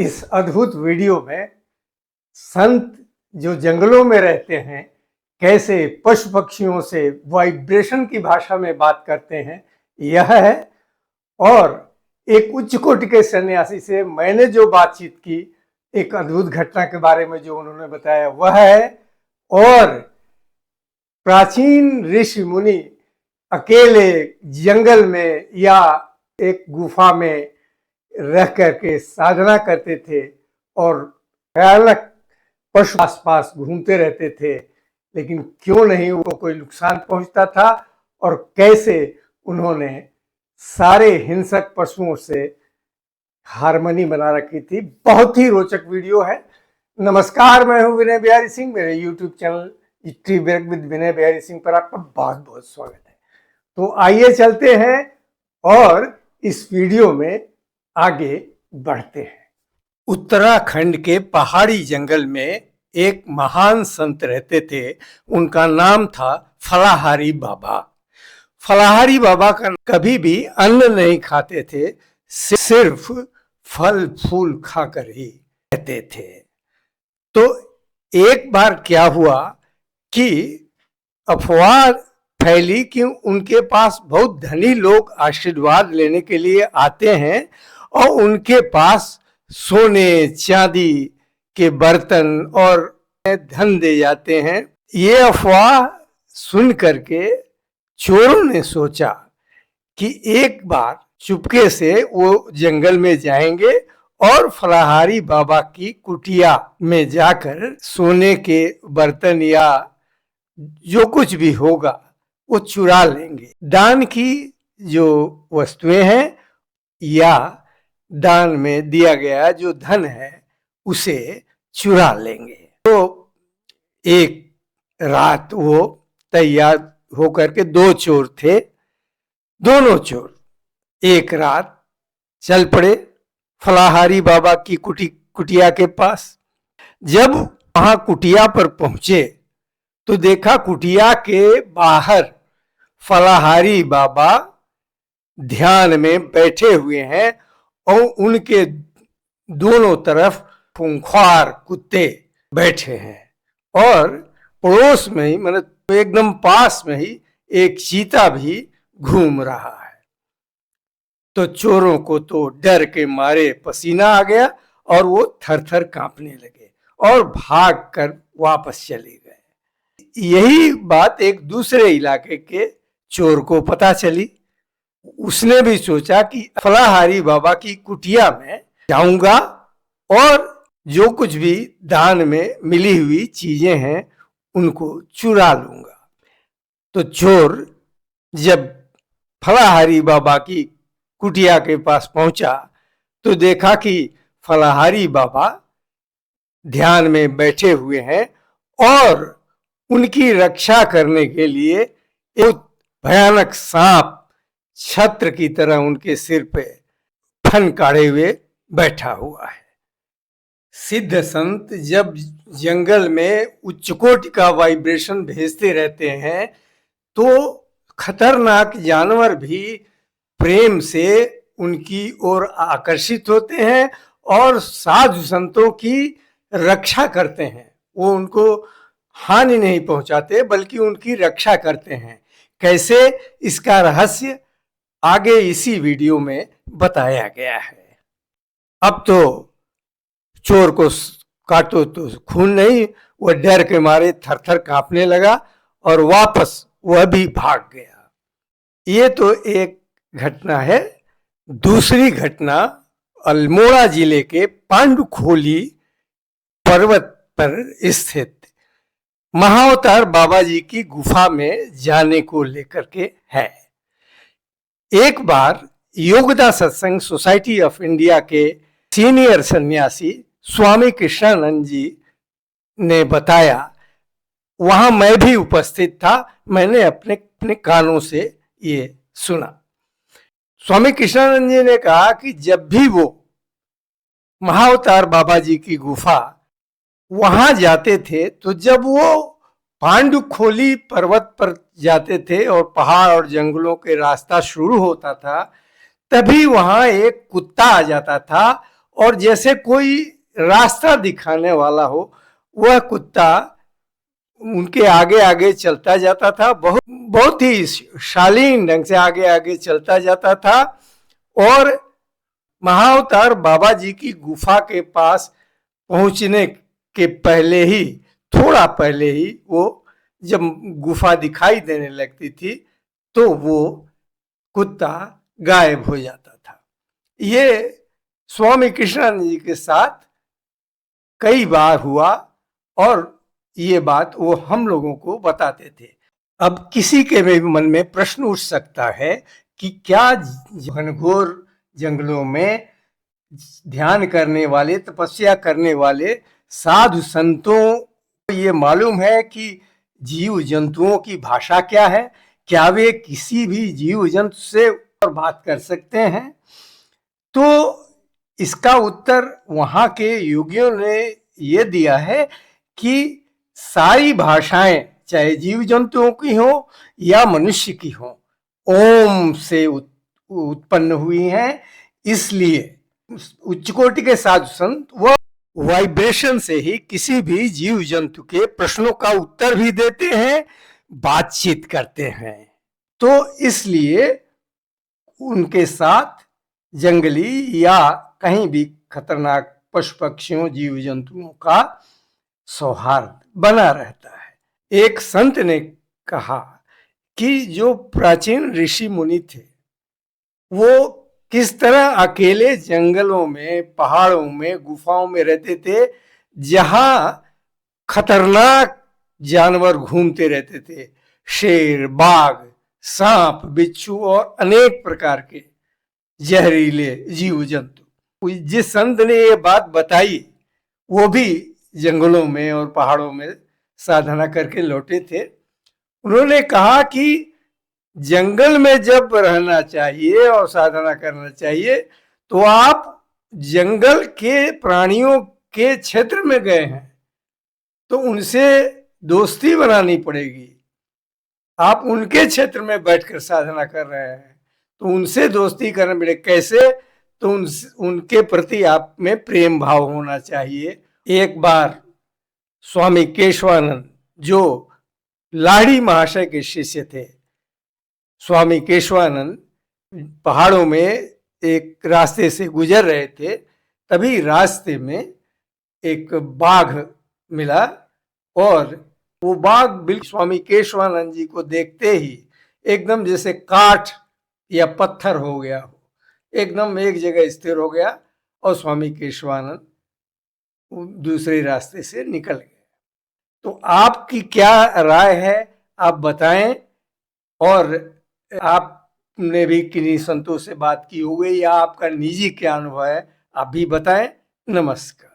इस अद्भुत वीडियो में संत जो जंगलों में रहते हैं कैसे पशु पक्षियों से वाइब्रेशन की भाषा में बात करते हैं यह है। और एक उच्च कोटि के सन्यासी से मैंने जो बातचीत की, एक अद्भुत घटना के बारे में जो उन्होंने बताया वह है। और प्राचीन ऋषि मुनि अकेले जंगल में या एक गुफा में रह करके साधना करते थे और भयानक पशु आसपास घूमते रहते थे, लेकिन क्यों नहीं उनको कोई नुकसान पहुंचता था और कैसे उन्होंने सारे हिंसक पशुओं से हारमोनी बना रखी थी। बहुत ही रोचक वीडियो है। नमस्कार, मैं हूं विनय बिहारी सिंह। मेरे YouTube channel history with Vinay Bihari Singh पर आपका बहुत बहुत स्वागत है। तो आइए चलते हैं और इस वीडियो में आगे बढ़ते हैं। उत्तराखंड के पहाड़ी जंगल में एक महान संत रहते थे। उनका नाम था फलाहारी बाबा। फलाहारी बाबा का कभी भी अन्न नहीं खाते थे, सिर्फ फल फूल खाकर ही रहते थे। तो एक बार क्या हुआ कि अफवाह फैली कि उनके पास बहुत धनी लोग आशीर्वाद लेने के लिए आते हैं और उनके पास सोने चांदी के बर्तन और धन दे जाते हैं। ये अफवाह सुन करके चोरों ने सोचा कि एक बार चुपके से वो जंगल में जाएंगे और फलाहारी बाबा की कुटिया में जाकर सोने के बर्तन या जो कुछ भी होगा वो चुरा लेंगे। दान की जो वस्तुएं हैं या दान में दिया गया जो धन है उसे चुरा लेंगे। तो एक रात वो तैयार होकर के, दो चोर थे, दोनों चोर एक रात चल पड़े फलाहारी बाबा की कुटिया के पास। जब वहां कुटिया पर पहुंचे तो देखा कुटिया के बाहर फलाहारी बाबा ध्यान में बैठे हुए हैं और उनके दोनों तरफ खूंखार कुत्ते बैठे हैं और पड़ोस में ही, मतलब एकदम पास में ही एक चीता भी घूम रहा है। तो चोरों को तो डर के मारे पसीना आ गया और वो थर थर कांपने लगे और भागकर वापस चले गए। यही बात एक दूसरे इलाके के चोर को पता चली। उसने भी सोचा कि फलाहारी बाबा की कुटिया में जाऊंगा और जो कुछ भी दान में मिली हुई चीजें हैं उनको चुरा लूंगा। तो चोर जब फलाहारी बाबा की कुटिया के पास पहुंचा तो देखा कि फलाहारी बाबा ध्यान में बैठे हुए हैं और उनकी रक्षा करने के लिए एक भयानक सांप छत्र की तरह उनके सिर पे फन काढ़े हुए बैठा हुआ है। सिद्ध संत जब जंगल में उच्च कोटि का वाइब्रेशन भेजते रहते हैं तो खतरनाक जानवर भी प्रेम से उनकी ओर आकर्षित होते हैं और साधु संतों की रक्षा करते हैं। वो उनको हानि नहीं पहुंचाते बल्कि उनकी रक्षा करते हैं। कैसे, इसका रहस्य आगे इसी वीडियो में बताया गया है। अब तो चोर को काटो तो खून नहीं, वह डर के मारे थर थर कांपने लगा और वापस वह भी भाग गया। ये तो एक घटना है। दूसरी घटना अल्मोड़ा जिले के पांडुखोली पर्वत पर स्थित महाअवतार बाबा जी की गुफा में जाने को लेकर के है। एक बार योगदा सत्संग सोसाइटी ऑफ इंडिया के सीनियर सन्यासी स्वामी कृष्णानंद जी ने बताया, वहां मैं भी उपस्थित था, मैंने अपने कानों से ये सुना। स्वामी कृष्णानंद जी ने कहा कि जब भी वो महाअवतार बाबा जी की गुफा वहां जाते थे तो जब वो पांडुखोली पर्वत पर जाते थे और पहाड़ और जंगलों के रास्ता शुरू होता था तभी वहां एक कुत्ता आ जाता था और जैसे कोई रास्ता दिखाने वाला हो, वह कुत्ता उनके आगे आगे चलता जाता था, बहुत बहुत ही शालीन ढंग से आगे आगे चलता जाता था। और महाअवतार बाबा जी की गुफा के पास पहुंचने के पहले ही, थोड़ा पहले ही, वो जब गुफा दिखाई देने लगती थी तो वो कुत्ता गायब हो जाता था। ये स्वामी कृष्णानंद जी के साथ कई बार हुआ और ये बात वो हम लोगों को बताते थे। अब किसी के भी मन में प्रश्न उठ सकता है कि क्या घनघोर जंगलों में ध्यान करने वाले, तपस्या करने वाले साधु संतों को ये मालूम है कि जीव जंतुओं की भाषा क्या है? क्या वे किसी भी जीव जंतु से बात कर सकते हैं? तो इसका उत्तर वहां के योगियों ने ये दिया है कि सारी भाषाएं, चाहे जीव जंतुओं की हो या मनुष्य की हो, ओम से उत्पन्न हुई हैं। इसलिए उच्च कोटि के साधु संत वो वाइब्रेशन से ही किसी भी जीव जंतु के प्रश्नों का उत्तर भी देते हैं, बातचीत करते हैं। तो इसलिए उनके साथ जंगली या कहीं भी खतरनाक पशु पक्षियों, जीव जंतुओं का सौहार्द बना रहता है। एक संत ने कहा कि जो प्राचीन ऋषि मुनि थे वो किस तरह अकेले जंगलों में, पहाड़ों में, गुफाओं में रहते थे, जहां खतरनाक जानवर घूमते रहते थे, शेर, बाघ, सांप, बिच्छू और अनेक प्रकार के जहरीले जीव जंतु। जिस संत ने ये बात बताई वो भी जंगलों में और पहाड़ों में साधना करके लौटे थे। उन्होंने कहा कि जंगल में जब रहना चाहिए और साधना करना चाहिए तो आप जंगल के प्राणियों के क्षेत्र में गए हैं तो उनसे दोस्ती बनानी पड़ेगी। आप उनके क्षेत्र में बैठकर साधना कर रहे हैं तो उनसे दोस्ती करना पड़ेगा। कैसे? तो उनके प्रति आप में प्रेम भाव होना चाहिए। एक बार स्वामी केशवानंद, जो लाहिड़ी महाशय के शिष्य थे, स्वामी केशवानंद पहाड़ों में एक रास्ते से गुजर रहे थे। तभी रास्ते में एक बाघ मिला और वो बाघ बिल्कुल स्वामी केशवानंद जी को देखते ही एकदम जैसे काठ या पत्थर हो गया हो, एकदम एक जगह स्थिर हो गया और स्वामी केशवानंद दूसरे रास्ते से निकल गए। तो आपकी क्या राय है, आप बताएं। और आपने भी किन्हीं संतों से बात की होगी या आपका निजी क्या अनुभव है, आप भी बताएं। नमस्कार।